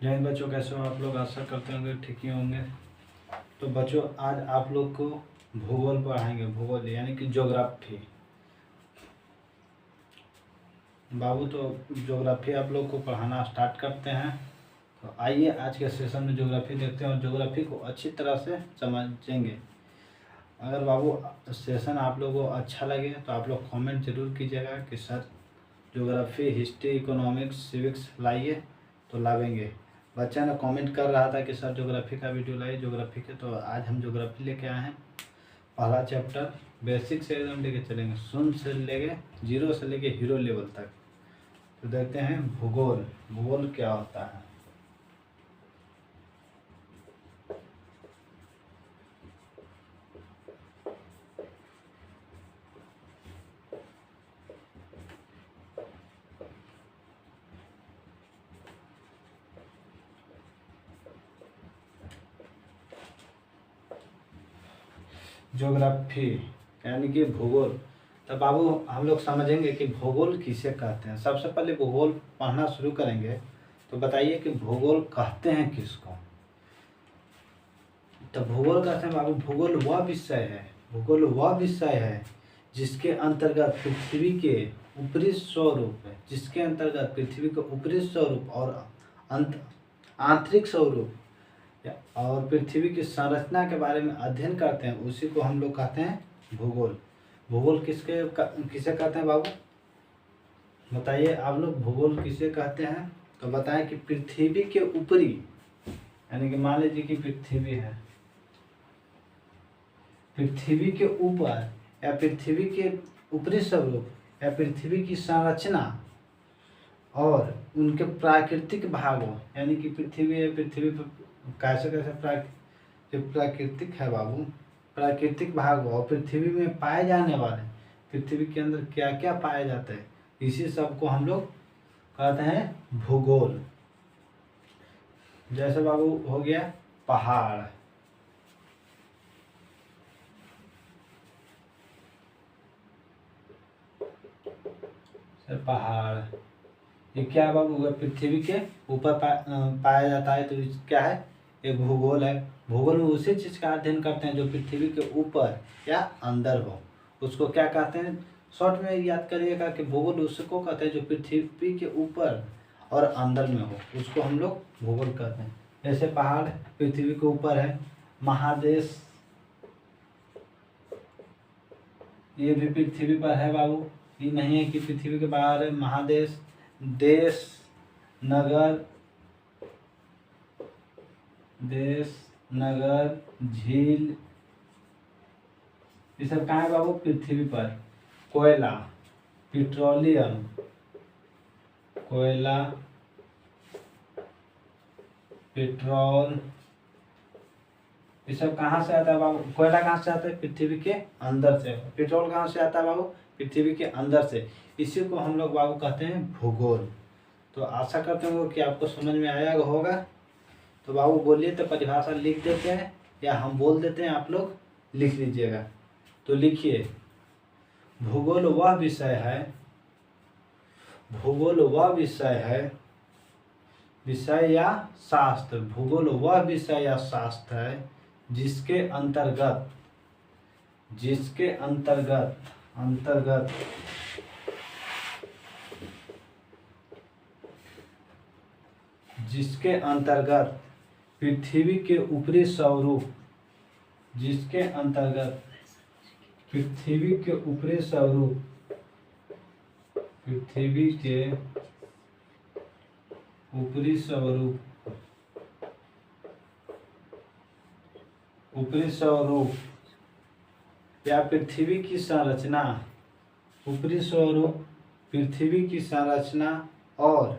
जय हिंद बच्चों, कैसे हो आप लोग? आशा करते होंगे ठीक ही होंगे। तो बच्चों, आज आप लोग को भूगोल पढ़ाएंगे। भूगोल यानी कि ज्योग्राफी। बाबू, तो ज्योग्राफी आप लोग को पढ़ाना स्टार्ट करते हैं। तो आइए आज के सेशन में ज्योग्राफी देखते हैं और ज्योग्राफी को अच्छी तरह से समझेंगे। अगर बाबू सेशन आप लोगों को अच्छा लगे तो आप लोग कमेंट जरूर कीजिएगा कि sir geography, history, economics, civics लाइए। तो लावेंगे। बच्चा ने कमेंट कर रहा था कि सर ज्योग्राफी का वीडियो लाइए ज्योग्राफी के। तो आज हम ज्योग्राफी लेके आए हैं। पहला चैप्टर बेसिक से एकदम लेके चलेंगे, शून्य से लेके जीरो से लेके हीरो लेवल तक। तो देखते हैं भूगोल। भूगोल क्या होता है? ज्योग्राफी यानी कि भूगोल। तो बाबू हम लोग समझेंगे कि भूगोल किसे कहते हैं। सबसे पहले भूगोल पढ़ना शुरू करेंगे तो बताइए कि भूगोल कहते हैं किसको? तो भूगोल कहते हैं बाबू, भूगोल वह विषय है, भूगोल वह विषय है जिसके अंतर्गत पृथ्वी के ऊपरी स्वरूप है, जिसके अंतर्गत पृथ्वी के ऊपरी स्वरूप और आंतरिक स्वरूप और पृथ्वी की संरचना के बारे में अध्ययन करते हैं, उसी को हम लोग कहते हैं भूगोल। भूगोल किसे कहते हैं बाबू? बताइए आप लोग, भूगोल किसे कहते हैं? तो बताएं कि पृथ्वी के ऊपरी, यानी कि मान लीजिए कि पृथ्वी है, पृथ्वी के ऊपर या पृथ्वी के ऊपरी स्वरूप या पृथ्वी की संरचना और उनके प्राकृतिक भागों, यानी कि पृथ्वी पर कैसे कैसे जो प्राकृतिक है बाबू, प्राकृतिक भाग और पृथ्वी में पाए जाने वाले, पृथ्वी के अंदर क्या क्या पाए जाते हैं, इसी सब को हम लोग कहते हैं भूगोल। जैसे बाबू हो गया पहाड़, पहाड़ ये क्या है बाबू? पृथ्वी के ऊपर पाया जाता है, तो क्या है? एक भूगोल है। भूगोल में उसी चीज का अध्ययन करते हैं जो पृथ्वी के ऊपर या अंदर हो, उसको क्या कहते हैं? शॉर्ट में याद करिएगा कि भूगोल उसको कहते हैं जो पृथ्वी के ऊपर और अंदर में हो, उसको हम लोग भूगोल कहते हैं। जैसे पहाड़ पृथ्वी के ऊपर है, महादेश ये भी पृथ्वी पर है बाबू, ये नहीं है कि पृथ्वी के बाहर है। महादेश, देश, नगर, झील, ये सब कहाँ है बाबू? पृथ्वी पर। कोयला, पेट्रोलियम, कोयला, पेट्रोल, ये सब कहाँ से आता है बाबू? कोयला कहाँ से आता है? पृथ्वी के अंदर से। पेट्रोल कहाँ से आता है बाबू? पृथ्वी के अंदर से। इसी को हम लोग बाबू कहते हैं भूगोल। तो आशा करते हैं कि आपको समझ में आया होगा। तो बाबू बोलिए, तो परिभाषा लिख देते हैं या हम बोल देते हैं, आप लोग लिख लीजिएगा। तो लिखिए, भूगोल वह विषय है, भूगोल वह विषय है, विषय या शास्त्र, भूगोल वह विषय या शास्त्र है जिसके अंतर्गत जिसके अंतर्गत पृथ्वी के ऊपरी स्वरूप, जिसके अंतर्गत पृथ्वी के ऊपरी स्वरूप, पृथ्वी के ऊपरी स्वरूप या पृथ्वी की संरचना, ऊपरी स्वरूप, पृथ्वी की संरचना और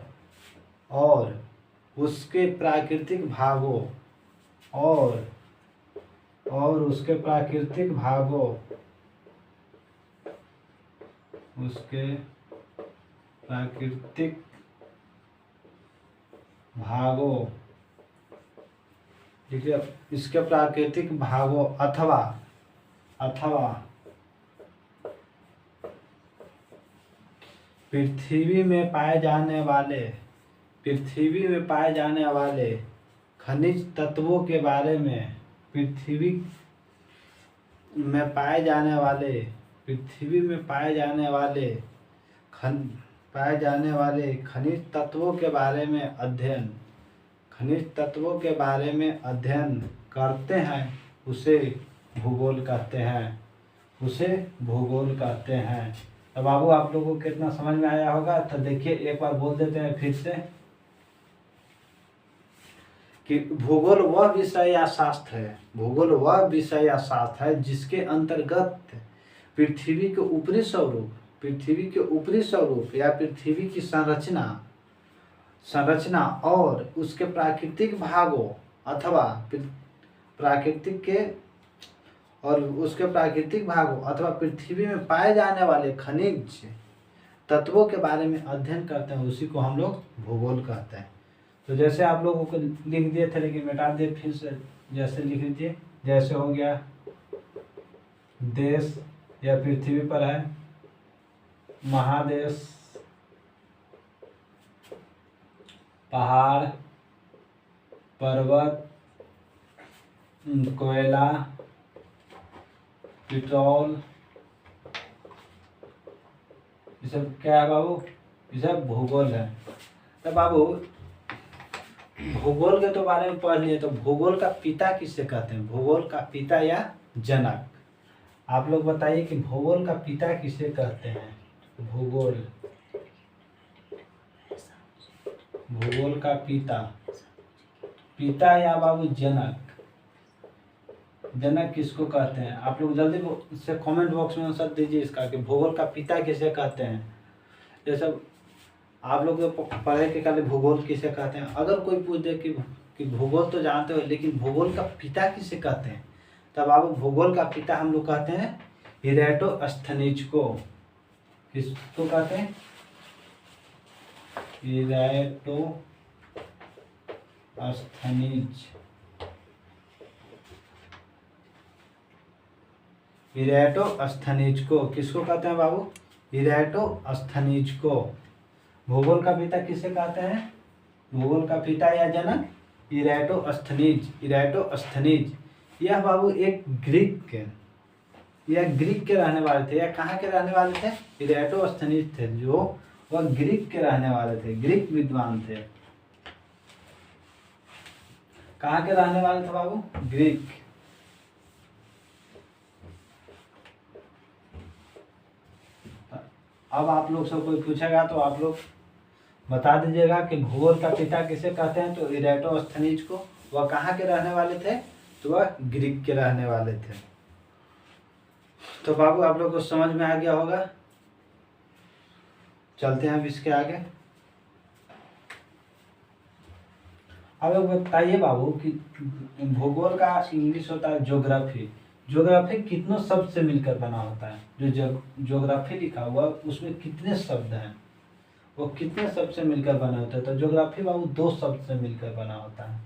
उसके प्राकृतिक भागों और उसके प्राकृतिक भागों, उसके प्राकृतिक भागों, देखिए इसके प्राकृतिक भागों अथवा पृथ्वी में पाए जाने वाले पृथ्वी में पाए जाने वाले खनिज तत्वों के बारे में, पृथ्वी में पाए जाने वाले, पृथ्वी में पाए जाने वाले खनिज तत्वों के बारे में अध्ययन, खनिज तत्वों के बारे में अध्ययन करते हैं, उसे भूगोल कहते हैं, उसे भूगोल कहते हैं। तो बाबू आप लोगों को कितना समझ में आया होगा। तो देखिए एक बार बोल देते हैं फिर से कि भूगोल वह विषय या शास्त्र है, भूगोल वह विषय या शास्त्र है जिसके अंतर्गत पृथ्वी के ऊपरी स्वरूप, पृथ्वी के ऊपरी स्वरूप या पृथ्वी की संरचना और उसके प्राकृतिक भागों अथवा पृथ्वी में पाए जाने वाले खनिज तत्वों के बारे में अध्ययन करते हैं, उसी को हम लोग भूगोल कहते हैं। तो जैसे आप लोगों को लिख दिए थे लेकिन मिटा दिए, फिर से जैसे लिख लीजिए, जैसे हो गया देश या पृथ्वी पर है, महादेश, पहाड़, पर्वत, कोयला, पेट्रोल, ये सब क्या है बाबू, ये सब भूगोल है। तो बाबू भूगोल के तो बारे में पढ़ लिए, तो भूगोल का पिता किसे कहते हैं, भूगोल का पिता या जनक, आप लोग बताइए कि भूगोल का पिता किसे कहते हैं। भूगोल का पिता या बाबू जनक, जनक किसको कहते हैं। आप लोग जल्दी से कमेंट बॉक्स में आंसर दीजिए इसका कि भूगोल का पिता किसे कहते हैं। जैसे आप लोग तो पढ़े कि खाली भूगोल किसे कहते हैं, अगर कोई पूछ दे कि भूगोल तो जानते हो लेकिन भूगोल का पिता किसे कहते हैं, तब आप भूगोल का पिता हम लोग कहते हैं इरेटोस्थनीज को। किसको कहते हैं, इरेटोस्थनीज को किसको कहते हैं बाबू, इरेटोस्थनीज को। भूगोल का पिता किसे कहते हैं, भूगोल का पिता या जनक इरेटोस्थनीज। यह बाबू एक ग्रीक के रहने वाले थे, या कहाँ के रहने वाले थे, इरेटोस्थनीज थे, जो वह ग्रीक के रहने वाले थे, ग्रीक विद्वान थे। कहाँ के रहने वाले थे बाबू, ग्रीक। अब आप लोग से कोई पूछेगा तो आप लोग बता दीजिएगा कि भूगोल का पिता किसे कहते हैं, तो इरेटोस्थनीज को। वह कहाँ के रहने वाले थे, तो वह ग्रीक के रहने वाले थे। तो बाबू आप लोग को समझ में आ गया होगा। चलते हैं अब इसके आगे। अब बताइए बाबू कि भूगोल का इंग्लिश होता है ज्योग्राफी। ज्योग्राफी कितनों शब्द से मिलकर बना होता है, जो ज्योग्राफी लिखा हुआ उसमें कितने शब्द हैं, वो कितने शब्द से मिलकर बना होता है। तो ज्योग्राफी बाबू 2 शब्द से मिलकर बना होता है,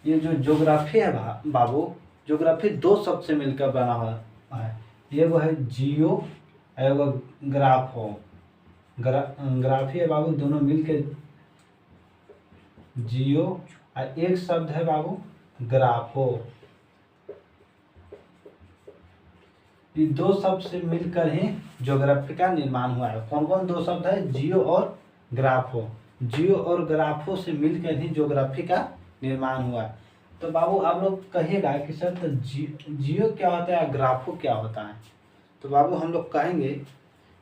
ये जो ज्योग्राफी है बाबू, ज्योग्राफी 2 शब्द से मिलकर बना हुआ है। ये वो है जियो और ग्राफो। ग्राफी है बाबू, दोनों मिलके जियो, और एक शब्द है बाबू ग्राफो। ये 2 शब्द से मिलकर ही ज्योग्राफी का निर्माण हुआ है। कौन कौन 2 शब्द है, जियो और ग्राफो। जियो और ग्राफो से मिलकर ही ज्योग्राफी का निर्माण हुआ है। तो बाबू आप लोग कहिएगा कि सर तो जियो क्या होता है, ग्राफो क्या होता है। तो बाबू हम लोग कहेंगे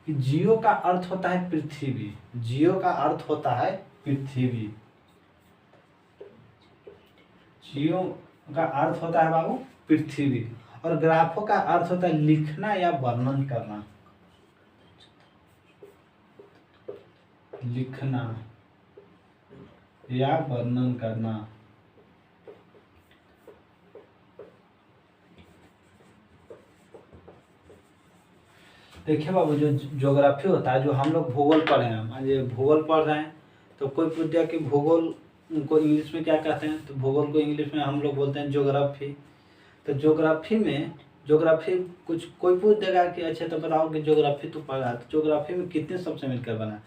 कि जियो का अर्थ होता है पृथ्वी, जियो का अर्थ होता है पृथ्वी, जियो का अर्थ होता है बाबू पृथ्वी, और ग्राफो का अर्थ होता है लिखना या वर्णन करना, लिखना या वर्णन करना। देखिए बाबू जो ज्योग्राफी होता है, जो हम लोग भूगोल पढ़े हैं, मान लीजिए भूगोल पढ़ रहे हैं, तो कोई पूछ दिया कि भूगोल को इंग्लिश में क्या कहते हैं, तो भूगोल को इंग्लिश में हम लोग बोलते हैं ज्योग्राफी। तो ज्योग्राफी में ज्योग्राफी कुछ कोई पूछ देगा कि अच्छा तो बताओ कि ज्योग्राफी तो पढ़ा, तो ज्योग्राफी में कितने शब्द से मिलकर बना है?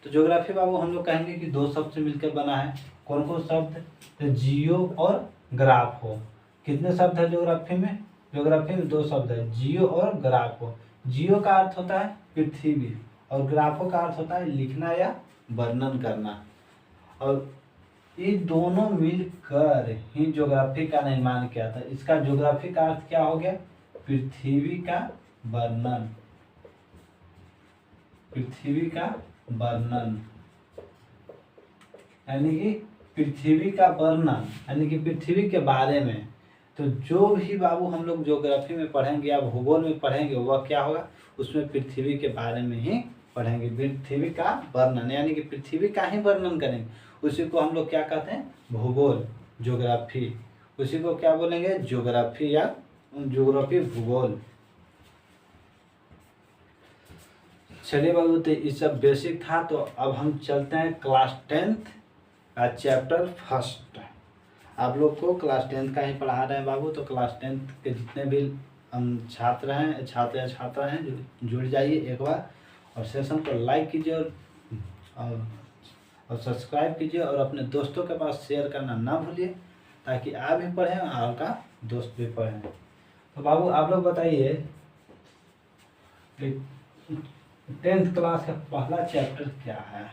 तो ज्योग्राफी बाबू हम लोग कहेंगे कि 2 शब्द से मिलकर बना है। कौन कौन शब्द? तो जियो और ग्राफो। कितने शब्द है ज्योग्राफी में? ज्योग्राफी में 2 शब्द है, जियो और ग्राफो। जियो का अर्थ होता है पृथ्वी और ग्राफो का अर्थ होता है लिखना या वर्णन करना। और ये दोनों मिलकर ही ज्योग्राफी का निर्माण किया था। इसका ज्योग्राफी का अर्थ क्या हो गया? पृथ्वी का वर्णन। पृथ्वी का वर्णन यानी कि पृथ्वी का वर्णन यानी कि पृथ्वी के बारे में। तो जो भी बाबू हम लोग ज्योग्राफी में पढ़ेंगे या भूगोल में पढ़ेंगे वह क्या होगा? उसमें पृथ्वी के बारे में ही पढ़ेंगे। पृथ्वी का वर्णन यानी कि पृथ्वी का ही वर्णन करेंगे, उसी को हम लोग क्या कहते हैं? भूगोल, ज्योग्राफी। उसी को क्या बोलेंगे? ज्योग्राफी या ज्योग्राफी, भूगोल। चलिए बाबू, तो ये सब बेसिक था। तो अब हम चलते हैं क्लास 10th का चैप्टर फर्स्ट। आप लोग को क्लास 10th का ही पढ़ा रहे हैं बाबू। तो क्लास 10th के जितने भी हम छात्र हैं, छात्र या छात्रा हैं, जुड़ जाइए एक बार और सेशन को लाइक कीजिए और सब्सक्राइब कीजिए और अपने दोस्तों के पास शेयर करना ना भूलिए, ताकि आप भी पढ़ें और आपका दोस्त भी पढ़ें। तो बाबू आप लोग बताइए 10th क्लास का पहला चैप्टर क्या है?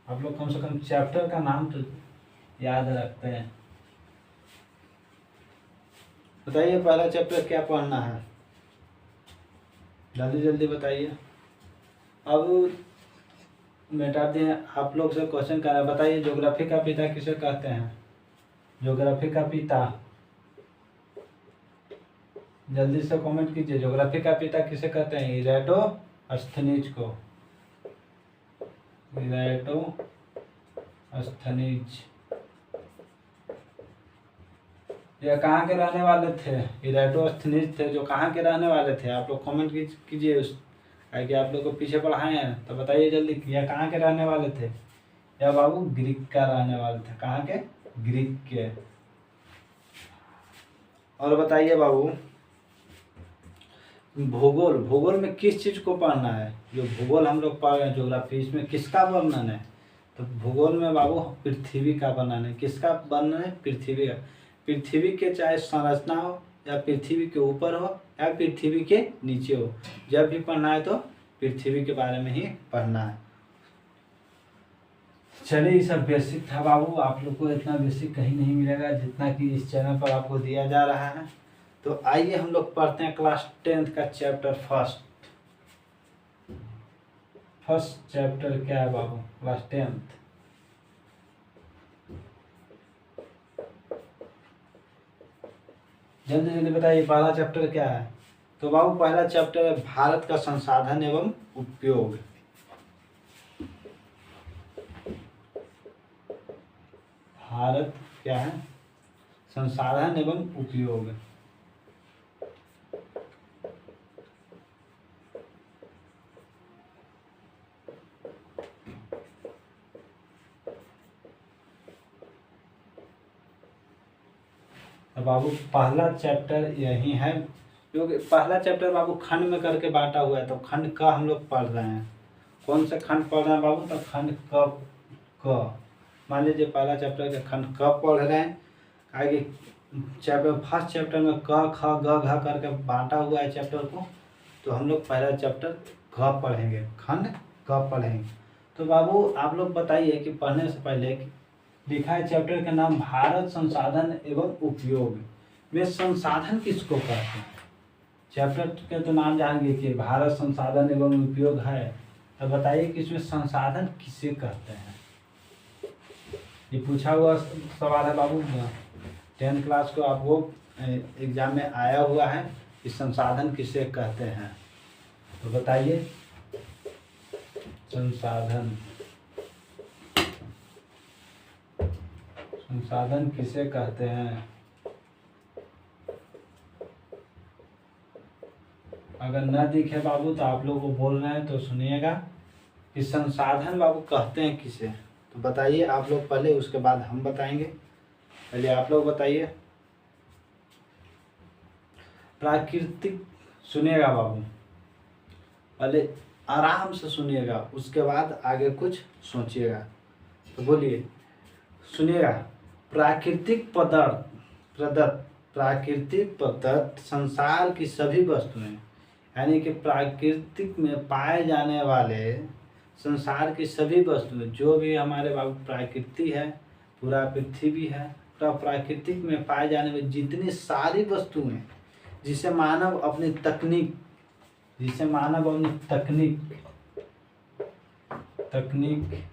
आप लोग कम से कम चैप्टर का नाम तो याद रखते हैं। बताइए पहला चैप्टर क्या पढ़ना है? जल्दी जल्दी बताइए। अब बेटा दिए आप लोग से क्वेश्चन कर रहे हैं, बताइए ज्योग्राफी का पिता किसे कहते हैं? ज्योग्राफी का पिता, जल्दी से कमेंट कीजिए। ज्योग्राफी का पिता किसे कहते हैं? इराटोस्थनीज को। इराटोस्थनीज ये कहाँ के रहने वाले थे? इराटोस्थनीज थे जो कहाँ के रहने वाले थे? आप लोग कमेंट कीजिए उस, कि आप लोग को पीछे पढ़ाए हैं तो बताइए जल्दी, यह कहाँ के रहने वाले थे? या बाबू ग्रीक का रहने वाले थे। कहाँ के? ग्रीक के। और बताइए बाबू भूगोल, भूगोल में किस चीज को पढ़ना है? जो भूगोल हम लोग पढ़ रहे हैं ज्योग्राफी, इसमें किसका वर्णन है? तो भूगोल में बाबू पृथ्वी का वर्णन है। किसका वर्णन है? पृथ्वी का। पृथ्वी के चाहे संरचना हो या पृथ्वी के ऊपर हो या पृथ्वी के नीचे हो, जब भी पढ़ना है तो पृथ्वी के बारे में ही पढ़ना है। चलिए ये सब बेसिक था बाबू। आप लोग को इतना बेसिक कहीं नहीं मिलेगा जितना कि इस चैनल पर आपको दिया जा रहा है। तो आइए हम लोग पढ़ते हैं क्लास 10th का चैप्टर फर्स्ट। फर्स्ट चैप्टर क्या है बाबू? क्लास 10th जल्दी जल्दी बताइए पहला चैप्टर क्या है? तो बाबू पहला चैप्टर है भारत का संसाधन एवं उपयोग। भारत क्या है? संसाधन एवं उपयोग। तो बाबू पहला चैप्टर यही है, क्योंकि पहला चैप्टर बाबू खंड में करके बांटा हुआ है। तो खंड का हम लोग पढ़ रहे हैं। कौन से खंड पढ़ रहे हैं बाबू? तो खंड क। मान लीजिए पहला चैप्टर का खंड क पढ़ रहे हैं। आगे चैप्टर फर्स्ट चैप्टर में क ख ग घ करके बांटा हुआ है चैप्टर को। तो हम लोग पहला चैप्टर क पढ़ेंगे, खंड क पढ़ेंगे। तो बाबू आप लोग बताइए कि पढ़ने से पहले लिखा है चैप्टर का नाम भारत संसाधन एवं उपयोग में संसाधन किसको कहते हैं? चैप्टर के तो नाम जानेंगे कि भारत संसाधन एवं उपयोग है, तो बताइए कि इसमें संसाधन किसे कहते हैं? ये पूछा हुआ सवाल है बाबू। 10th क्लास को आपको एग्जाम में आया हुआ है कि संसाधन किसे कहते हैं। तो बताइए संसाधन, संसाधन किसे कहते हैं? अगर न दिखे बाबू तो आप लोग को बोल रहे हैं तो सुनिएगा कि संसाधन बाबू कहते हैं किसे। तो बताइए आप लोग पहले, उसके बाद हम बताएंगे। पहले आप लोग बताइए। प्राकृतिक सुनिएगा बाबू, पहले आराम से सुनिएगा, उसके बाद आगे कुछ सोचिएगा। तो बोलिए, सुनिएगा। प्राकृतिक पदार्थ प्रदत्त प्राकृतिक पदार्थ संसार की सभी वस्तुएं, यानी कि प्राकृतिक में पाए जाने वाले संसार की सभी वस्तुएं, जो भी हमारे बाबू प्राकृति है, पूरा पृथ्वी है, पूरा प्राकृतिक में पाए जाने वाली जितनी सारी वस्तुएं जिसे मानव अपनी तकनीक तकनीक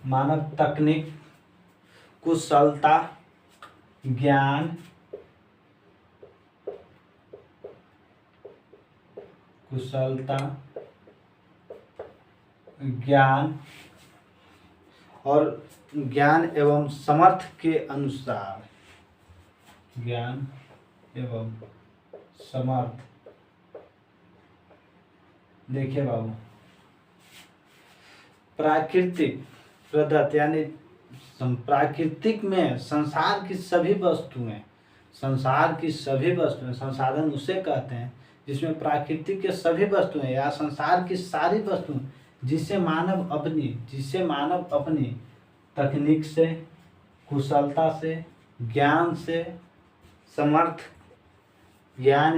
मानव तकनीक, कुशलता, ज्ञान और ज्ञान एवं समर्थ के अनुसार, ज्ञान एवं समर्थ। देखिए बाबू, प्राकृतिक प्रदत्त यानी प्राकृतिक में संसार की सभी वस्तुएं, संसाधन उसे कहते हैं जिसमें प्राकृतिक के सभी वस्तुएं या संसार की सारी वस्तुएं जिसे मानव अपनी तकनीक से, कुशलता से, ज्ञान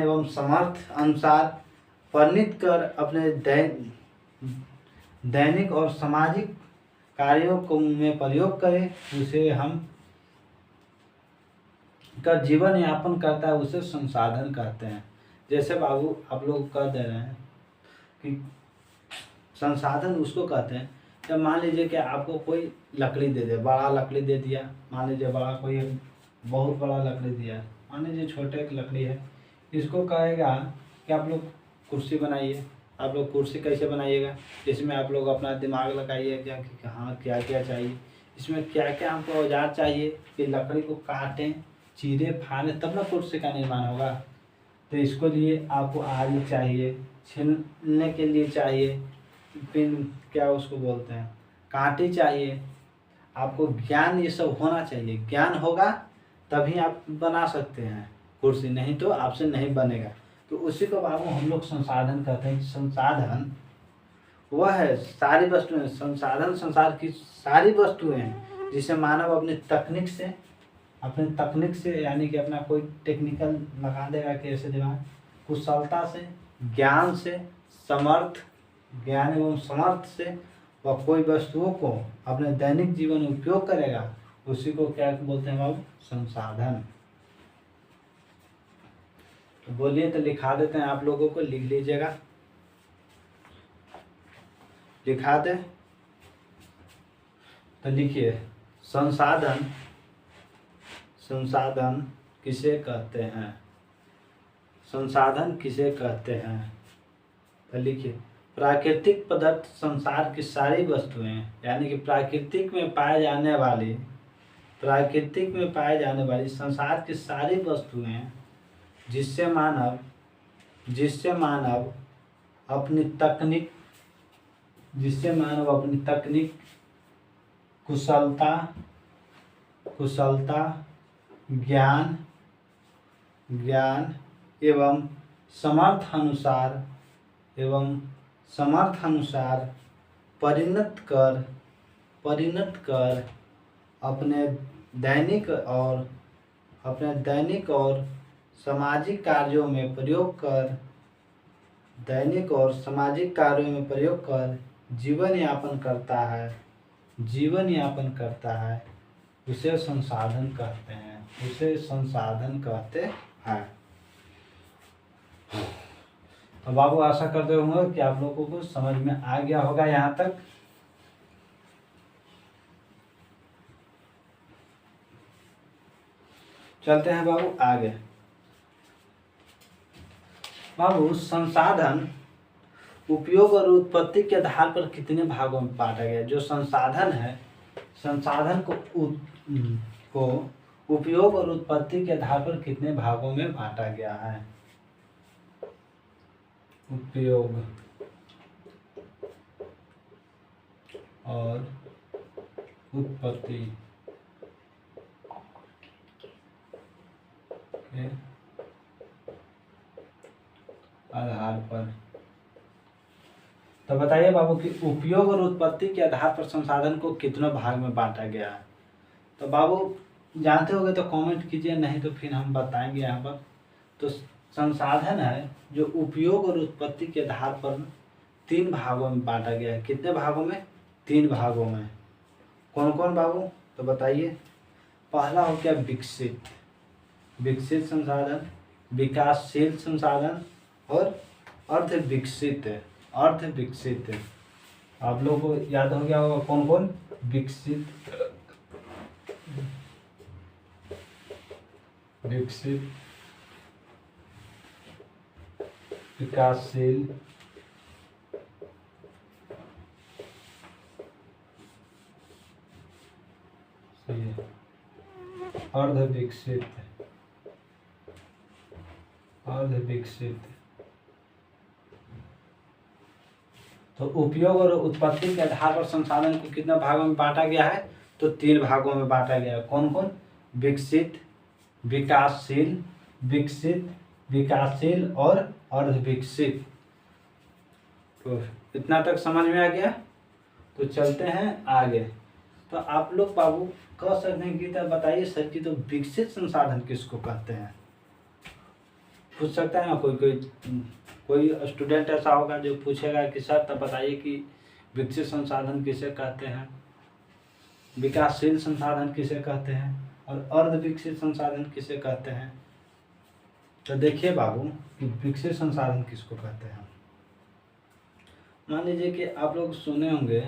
एवं समर्थ अनुसार परिणत कर अपने दैनिक और सामाजिक कार्यों को में प्रयोग करे, उसे हम का जीवन यापन करता है, उसे संसाधन कहते हैं। जैसे बाबू आप लोग कह दे रहे हैं कि संसाधन उसको कहते हैं जब मान लीजिए कि आपको कोई लकड़ी दे दे, बड़ा लकड़ी दे दिया, मान लीजिए बड़ा कोई बहुत बड़ा लकड़ी दिया, मान लीजिए छोटे एक लकड़ी है, इसको कहेगा कि आप लोग कुर्सी बनाइए। आप लोग कुर्सी कैसे बनाइएगा, इसमें आप लोग अपना दिमाग लगाइए कि हाँ क्या क्या चाहिए, इसमें क्या क्या हमको औजार चाहिए कि लकड़ी को काटें, चीरे फाड़ें, तब ना कुर्सी का निर्माण होगा। तो इसको लिए आपको आरी चाहिए, छीलने के लिए चाहिए, फिर क्या उसको बोलते हैं, कांटे चाहिए। आपको ज्ञान ये सब होना चाहिए, ज्ञान होगा तभी आप बना सकते हैं कुर्सी, नहीं तो आपसे नहीं बनेगा। तो उसी को बाबू हम लोग संसाधन कहते हैं। संसाधन वह है सारी वस्तुएं, संसाधन संसार की सारी वस्तुएं हैं जिसे मानव अपने तकनीक से यानी कि अपना कोई टेक्निकल लगा देगा कि ऐसे दिमाग, कुशलता से, ज्ञान एवं समर्थ से वह कोई वस्तुओं को अपने दैनिक जीवन में उपयोग करेगा, उसी को क्या बोलते हैं बाबू, संसाधन। तो बोलिए, तो लिखा देते हैं, आप लोगों को लिख लीजिएगा, लिखा दे। तो लिखिए, संसाधन किसे कहते हैं, संसाधन किसे कहते हैं। तो लिखिए, प्राकृतिक पदार्थ संसार की सारी वस्तुएं, यानी कि प्राकृतिक में पाए जाने वाली संसार की सारी वस्तुएं जिससे मानव अपनी तकनीक, कुशलता, ज्ञान एवं समर्थ अनुसार परिणत कर अपने दैनिक और सामाजिक कार्यों में प्रयोग कर जीवन यापन करता है, उसे संसाधन कहते हैं। तो बाबू आशा करते होंगे कि आप लोगों को समझ में आ गया होगा यहाँ तक। चलते हैं बाबू आगे। बाबू, संसाधन उपयोग और उत्पत्ति के आधार पर कितने भागों में बांटा गया। जो संसाधन है, संसाधन को उपयोग और उत्पत्ति के आधार पर कितने भागों में बांटा गया है। उपयोग और उत्पत्ति के आधार पर। तो बताइए बाबू कि उपयोग और उत्पत्ति के आधार पर संसाधन को कितनों भाग में बांटा गया है। तो बाबू जानते होंगे तो कमेंट कीजिए, नहीं तो फिर हम बताएंगे यहाँ पर। तो संसाधन है जो उपयोग और उत्पत्ति के आधार पर 3 भागों में बांटा गया है। कितने भागों में? 3 भागों में। कौन कौन बाबू? तो बताइए। पहला हो गया विकसित संसाधन, विकासशील संसाधन और अर्ध विकसित। आप लोगों को याद हो गया होगा कौन कौन? विकसित, विकासशील, अर्ध विकसित। तो उपयोग और उत्पत्ति के आधार पर संसाधन को कितने भागों में बांटा गया है? तो 3 भागों में बांटा गया है। कौन कौन? विकसित, विकासशील और अर्ध विकसित। तो इतना तक समझ में आ गया। तो चलते हैं आगे। तो आप लोग बाबू कह सकते हैं कि तो बताइए सर कि तो विकसित संसाधन किसको कहते हैं? पूछ सकता है ना कोई स्टूडेंट ऐसा होगा जो पूछेगा कि सर तब बताइए कि विकसित संसाधन किसे कहते हैं, विकासशील संसाधन किसे कहते हैं और अर्ध विकसित संसाधन किसे कहते हैं। तो देखिए बाबू कि विकसित संसाधन किसको कहते हैं। मान लीजिए कि आप लोग सुने होंगे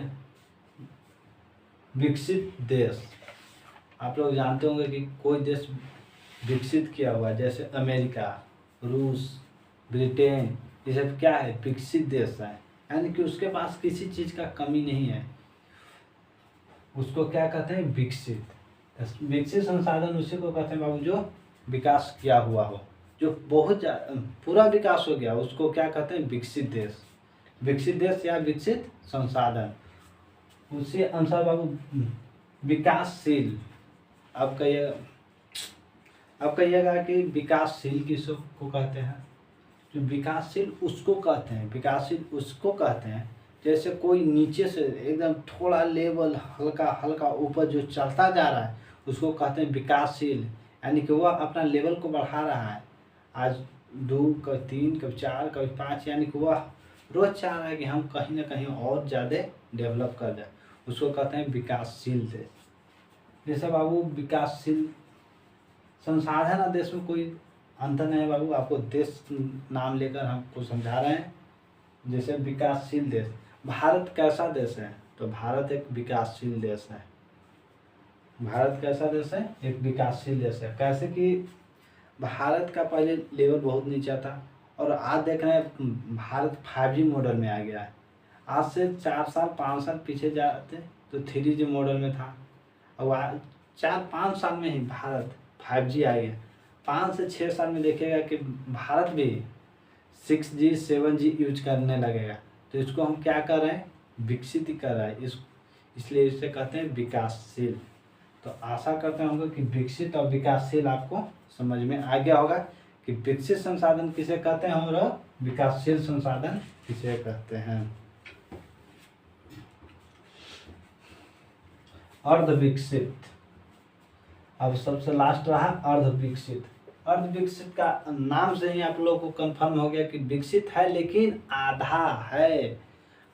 विकसित देश। आप लोग जानते होंगे कि कोई देश विकसित किया हुआ है, जैसे अमेरिका, रूस, ब्रिटेन, ये सब क्या है? विकसित देश है। यानी कि उसके पास किसी चीज़ का कमी नहीं है, उसको क्या कहते हैं? विकसित। विकसित संसाधन उसी को कहते हैं बाबू जो विकास किया हुआ हो, जो बहुत पूरा विकास हो गया, उसको क्या कहते हैं? विकसित देश। विकसित देश या विकसित संसाधन। उसी अनुसार बाबू विकासशील, अब कहिएगा कि विकासशील किसको कहते हैं? जो विकासशील उसको कहते हैं, विकासशील उसको कहते हैं जैसे कोई नीचे से एकदम थोड़ा लेवल हल्का ऊपर जो चलता जा रहा है उसको कहते हैं विकासशील। यानी कि वह अपना लेवल को बढ़ा रहा है, आज 2, कभी 3, कभी 4, कभी 5, यानी कि वह रोज चाह रहा है कि हम कहीं ना कहीं और ज़्यादा डेवलप कर जाए, उसको कहते हैं विकासशील देश। जैसे बाबू विकासशील संसाधन और देश में कोई अंतर नहीं है बाबू, आपको देश नाम लेकर हमको समझा रहे हैं। जैसे विकासशील देश, भारत कैसा देश है? तो भारत एक विकासशील देश है। भारत कैसा देश है? एक विकासशील देश है। कैसे कि भारत का पहले लेवल बहुत नीचा था और आज देख रहे हैं भारत 5G मॉडल में आ गया है। आज से 4 साल 5 साल पीछे जाते तो 3G मॉडल में था, और 4-5 साल में ही भारत 5G आ गया। 5 से 6 साल में देखिएगा कि भारत भी 6G 7G यूज करने लगेगा। तो इसको हम क्या कर रहे हैं? विकसित ही कर रहे हैं, इसलिए इसे कहते हैं विकासशील। तो आशा करते होंगे कि विकसित और विकासशील आपको समझ में आ गया होगा कि विकसित संसाधन किसे कहते हैं और विकासशील संसाधन किसे कहते हैं। अर्ध विकसित, अब सबसे लास्ट रहा अर्ध विकसित। अर्ध विकसित का नाम से ही आप लोगों को कंफर्म हो गया कि विकसित है लेकिन आधा है,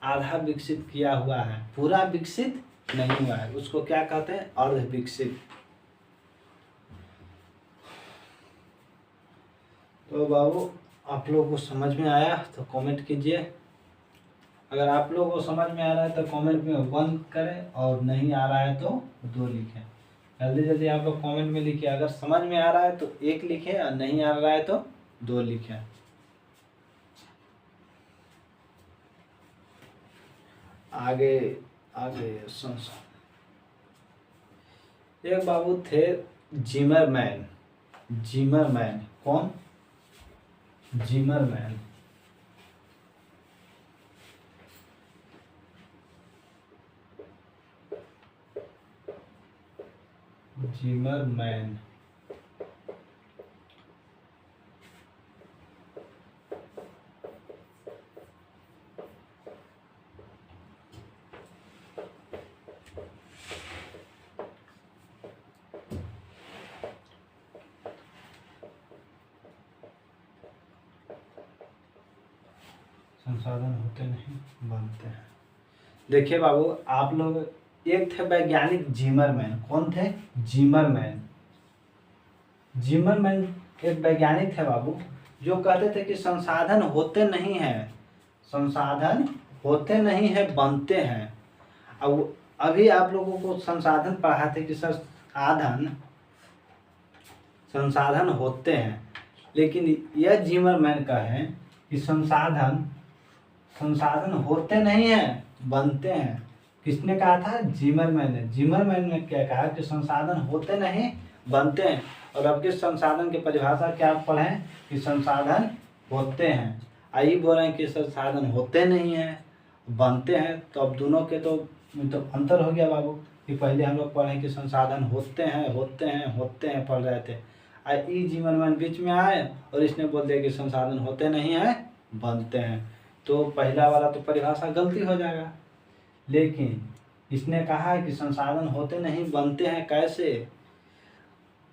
आधा विकसित किया हुआ है, पूरा विकसित नहीं हुआ है, उसको क्या कहते हैं? अर्ध विकसित। तो बाबू आप लोगों को समझ में आया तो कमेंट कीजिए। अगर आप लोगों को समझ में आ रहा है तो कमेंट में 1 करें और नहीं आ रहा है तो 2 लिखें। जल्दी जल्दी आप लोग कमेंट में लिखिए। अगर समझ में आ रहा है तो 1 लिखें और नहीं आ रहा है तो 2 लिखें। आगे एक बाबू थे जिमरमैन। कौन? जिमरमैन। जिमरमैन। संसाधन होते नहीं बनते हैं। देखिए बाबू आप लोग, एक थे वैज्ञानिक जिमरमैन। कौन थे? जिमरमैन। जिमरमैन एक वैज्ञानिक थे बाबू, जो कहते थे कि संसाधन होते नहीं हैं, संसाधन होते नहीं है, बनते हैं। अब अभी आप लोगों को संसाधन पढ़ाते कि संसाधन होते हैं, लेकिन यह जिमरमैन का है कि संसाधन होते नहीं हैं, बनते हैं। किसने कहा था? जिमरमैन ने। जिमरमैन ने क्या कहा कि संसाधन होते नहीं, बनते हैं। और अब किस संसाधन की परिभाषा क्या पढ़ें कि संसाधन होते हैं। आइए बोल रहे हैं कि संसाधन होते नहीं हैं, बनते हैं। तो अब दोनों के तो अंतर हो गया बाबू, कि पहले हम लोग पढ़े कि संसाधन होते हैं पढ़ रहे थे। ई जिमरमैन बीच में आए और इसने बोल दिया कि संसाधन होते नहीं हैं, बनते हैं। तो पहला वाला तो परिभाषा गलती हो जाएगा। लेकिन इसने कहा कि संसाधन होते नहीं, बनते हैं। कैसे?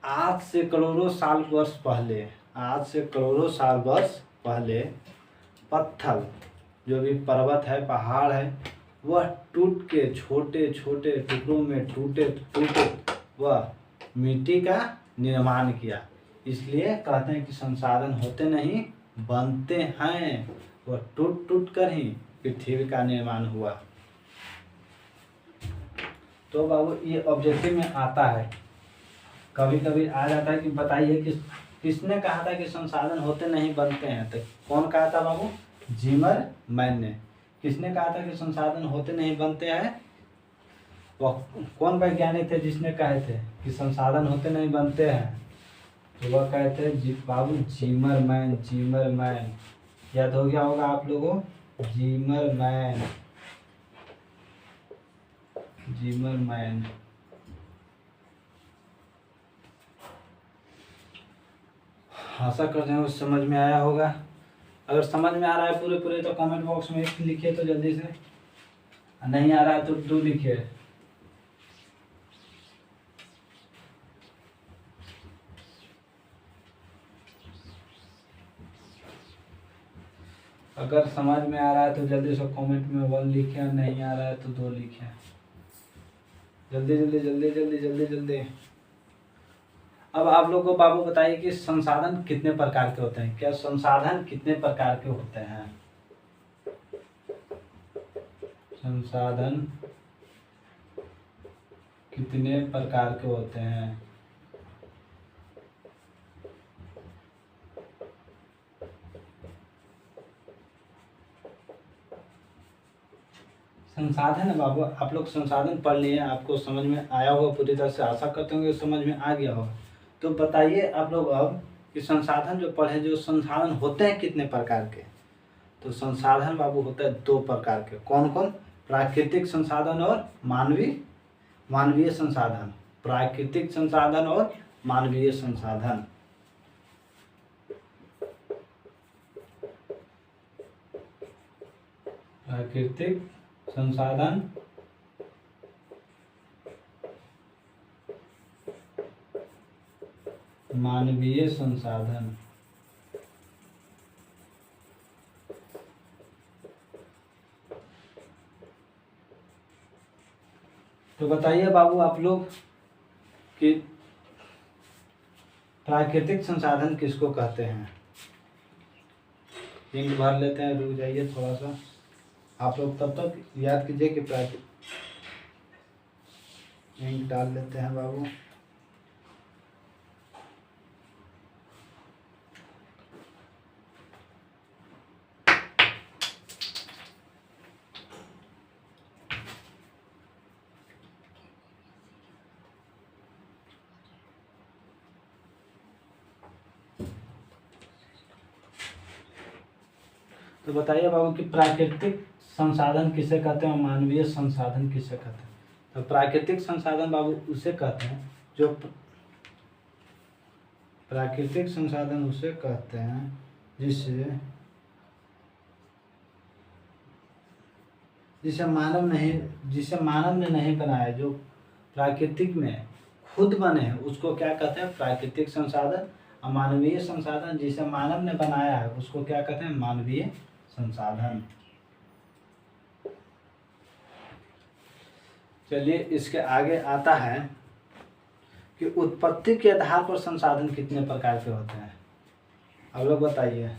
आज से करोड़ों साल वर्ष पहले पत्थर, जो भी पर्वत है, पहाड़ है, वह टूट के छोटे छोटे टुकड़ों में टूटे वह मिट्टी का निर्माण किया। इसलिए कहते हैं कि संसाधन होते नहीं, बनते हैं। वह टूट टूट कर ही पृथ्वी का निर्माण हुआ। तो बाबू ये ऑब्जेक्टिव में आता है, कभी कभी आ जाता है कि बताइए कि किसने कहा था कि संसाधन होते नहीं, बनते हैं? तो कौन कहा था बाबू? जिमरमैन ने। किसने कहा था कि संसाधन होते नहीं, बनते हैं? वह कौन वैज्ञानिक थे जिसने कहे थे कि संसाधन होते नहीं, बनते हैं? तो वह कहे थे बाबू जिमरमैन। याद हो गया होगा आप लोगों, जिमरमैन। आशा करते हैं समझ में आया होगा। अगर समझ में आ रहा है पूरे तो कमेंट बॉक्स में एक लिखिए तो जल्दी से, नहीं आ रहा है तो 2 लिखिए। अगर समझ में आ रहा है तो जल्दी से कमेंट में 1 लिखें, नहीं आ रहा है तो 2 लिखें। जल्दी। अब आप लोग को बाबू बताइए कि संसाधन कितने प्रकार के होते हैं? क्या संसाधन कितने प्रकार के होते हैं? संसाधन कितने प्रकार के होते हैं? संसाधन है बाबू, आप लोग संसाधन पढ़ लिए, आपको समझ में आया होगा पूरी तरह से। आशा करते होंगे समझ में आ गया होगा। तो बताइए आप लोग अब कि संसाधन जो पढ़े, जो संसाधन होते हैं कितने प्रकार के? तो संसाधन बाबू होता है 2 प्रकार के। कौन कौन? प्राकृतिक संसाधन और मानवीय संसाधन। प्राकृतिक संसाधन और मानवीय संसाधन। प्राकृतिक संसाधन, मानवीय संसाधन। तो बताइए बाबू आप लोग कि प्राकृतिक संसाधन किसको कहते हैं? इंक भर लेते हैं, रुक जाइए थोड़ा सा। आप लोग तब तक याद कीजिए कि प्राकृतिक, इंक डाल लेते हैं बाबू। तो बताइए बाबू कि प्राकृतिक संसाधन किसे कहते हैं और मानवीय संसाधन किसे कहते हैं? तो प्राकृतिक संसाधन बाबू उसे कहते हैं जो प्राकृतिक संसाधन उसे कहते हैं जिसे मानव ने नहीं बनाया, जो प्राकृतिक में खुद बने हैं उसको क्या कहते हैं, प्राकृतिक संसाधन। और मानवीय संसाधन जिसे मानव ने बनाया है उसको क्या कहते हैं, मानवीय संसाधन। चलिए इसके आगे आता है कि उत्पत्ति के आधार पर संसाधन कितने प्रकार के होते हैं। आप लोग बताइए।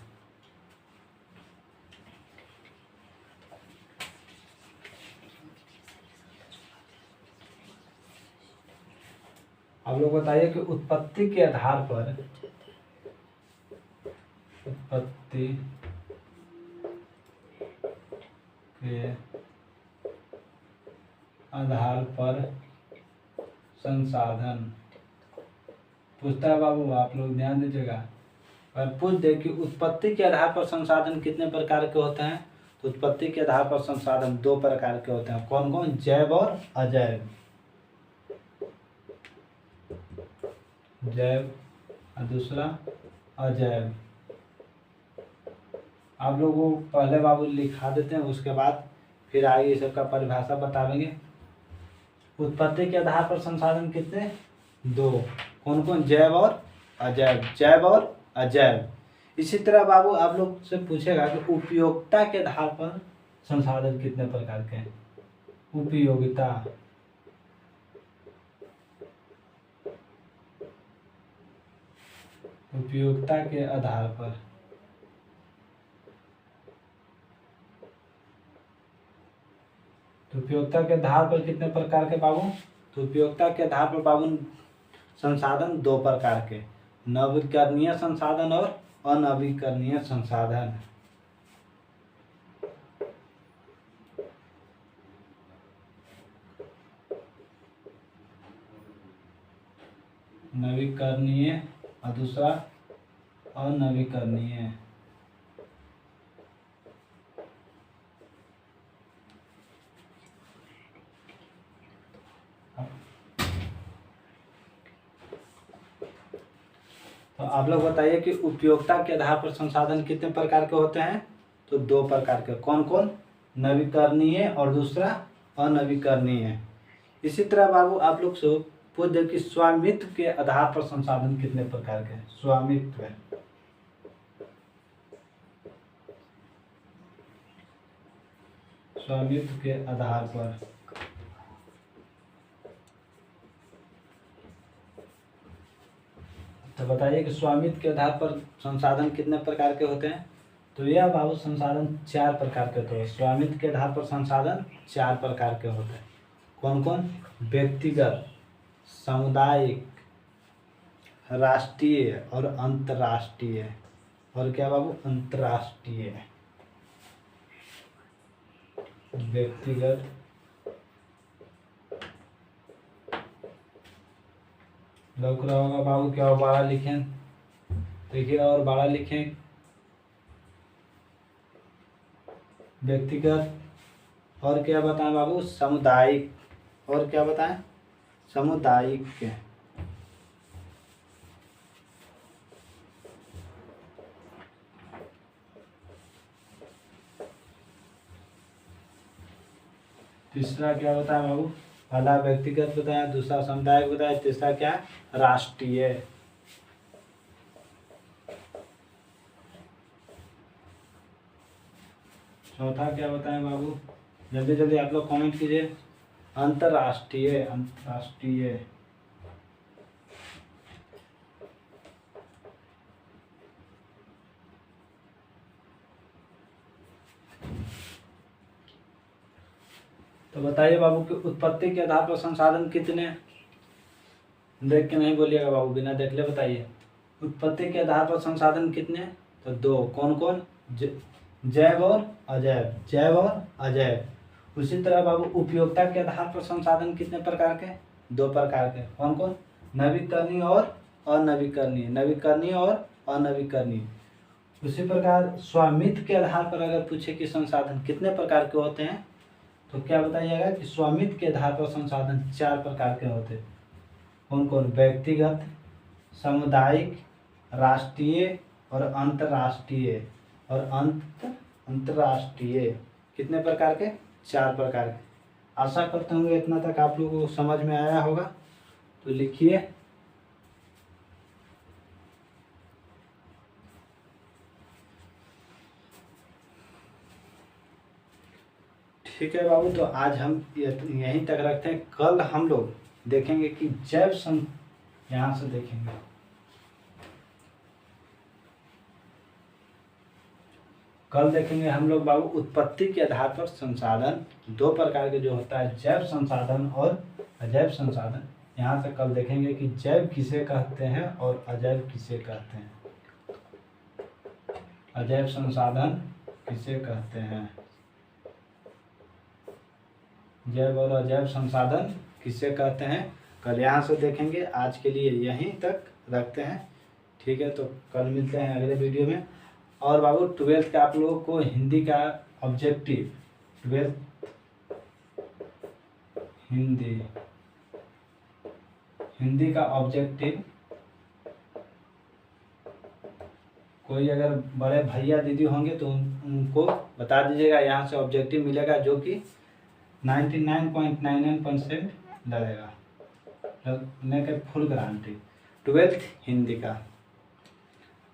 आप लोग बताइए कि उत्पत्ति के आधार पर संसाधन पूछता है बाबू, आप लोग ध्यान दीजिएगा। और पूछ दे कि उत्पत्ति के आधार पर संसाधन कितने प्रकार के होते हैं, तो उत्पत्ति के आधार पर संसाधन 2 प्रकार के होते हैं। कौन कौन, जैव और अजैव। जैव और दूसरा अजैव। आप लोगों को पहले बाबू लिखा देते हैं, उसके बाद फिर आगे ये सबका परिभाषा बताएंगे। उत्पत्ति के आधार पर संसाधन कितने, 2। कौन कौन, जैव और अजैव। जैव और अजैव। इसी तरह बाबू आप लोग से पूछेगा कि उपयोगिता के आधार पर संसाधन कितने प्रकार के हैं। उपयोगिता के आधार पर तो उपयोगिता के आधार पर कितने प्रकार के बाबू, तो उपयोगिता के आधार पर बाबू संसाधन 2 प्रकार के, नवीकरणीय संसाधन और अनवीकरणीय संसाधन। नवीकरणीय और दूसरा अनवीकरणीय। तो आप लोग बताइए कि उपयोगिता के आधार पर संसाधन कितने प्रकार के होते हैं, तो 2 प्रकार के। कौन कौन, नवीकरणीय और दूसरा अनवीकरणीय। इसी तरह बाबू आप लोग से पूछ दे कि स्वामित्व के आधार पर संसाधन कितने प्रकार के हैं। स्वामित्व के आधार पर तो बताइए कि स्वामित्व के आधार पर संसाधन कितने प्रकार के होते हैं। तो यह बाबू संसाधन 4 प्रकार के होते हैं। स्वामित्व के आधार पर संसाधन 4 प्रकार के होते हैं। कौन कौन, व्यक्तिगत, सामुदायिक, राष्ट्रीय और अंतर्राष्ट्रीय। और क्या बाबू, अंतर्राष्ट्रीय। व्यक्तिगत, लग रहा होगा बाबू क्या, और बड़ा लिखें, देखिए और बड़ा लिखें। व्यक्तिगत और क्या बताएं बाबू, सामुदायिक। और क्या बताएं, सामुदायिक। तीसरा क्या बताएं बाबू, पहला व्यक्तिगत बताया, दूसरा सामुदायिक बताया, तीसरा क्या, राष्ट्रीय। चौथा क्या बताएं बाबू, जल्दी जल्दी आप लोग कमेंट कीजिए। अंतर्राष्ट्रीय। अंतर्राष्ट्रीय। तो बताइए बाबू कि उत्पत्ति के आधार पर संसाधन कितने, देख के नहीं बोलिएगा बाबू, बिना देख ले बताइए। उत्पत्ति के आधार पर संसाधन कितने, तो 2। कौन कौन, जैव और अजैव। जैव और अजैव। उसी तरह बाबू उपयोगिता के आधार पर संसाधन कितने प्रकार के, 2 प्रकार के। कौन कौन, नवीकरणीय और अनवीकरणीय। नवीकरणीय और अनवीकरणीय। उसी प्रकार स्वामित्व के आधार पर अगर पूछे कि संसाधन कितने प्रकार के होते हैं, तो क्या बताइएगा कि स्वामित्व के आधार पर संसाधन 4 प्रकार के होते हैं। कौन कौन, व्यक्तिगत, सामुदायिक, राष्ट्रीय और अंतर्राष्ट्रीय, और अंतर्राष्ट्रीय। कितने प्रकार के, 4 प्रकार के। आशा करता हूँ इतना तक आप लोगों को समझ में आया होगा। तो लिखिए। ठीक है बाबू, तो आज हम यहीं तक रखते हैं। कल हम लोग देखेंगे कि यहाँ से देखेंगे। कल देखेंगे हम लोग बाबू उत्पत्ति के आधार पर संसाधन, 2 प्रकार के जो होता है, जैव संसाधन और अजैव संसाधन। यहाँ से कल देखेंगे कि जैव किसे कहते हैं और अजैव किसे कहते हैं। अजैव संसाधन किसे कहते हैं, जैव और अजैव संसाधन किसे कहते हैं, कल यहाँ से देखेंगे। आज के लिए यहीं तक रखते हैं। ठीक है, तो कल मिलते हैं अगले वीडियो में। और बाबू 12th का आप लोगों को हिंदी का ऑब्जेक्टिव, 12th हिंदी का ऑब्जेक्टिव, कोई अगर बड़े भैया दीदी होंगे तो उनको बता दीजिएगा। यहाँ से ऑब्जेक्टिव मिलेगा जो कि 99.99% लगेगा, लगने के फुल गारंटी। 12th हिंदी का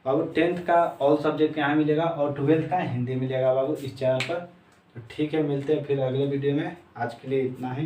बाबू, 10th का ऑल सब्जेक्ट यहाँ मिलेगा और 12th का हिंदी मिलेगा बाबू इस चैनल पर। तो ठीक है, मिलते हैं फिर अगले वीडियो में। आज के लिए इतना ही।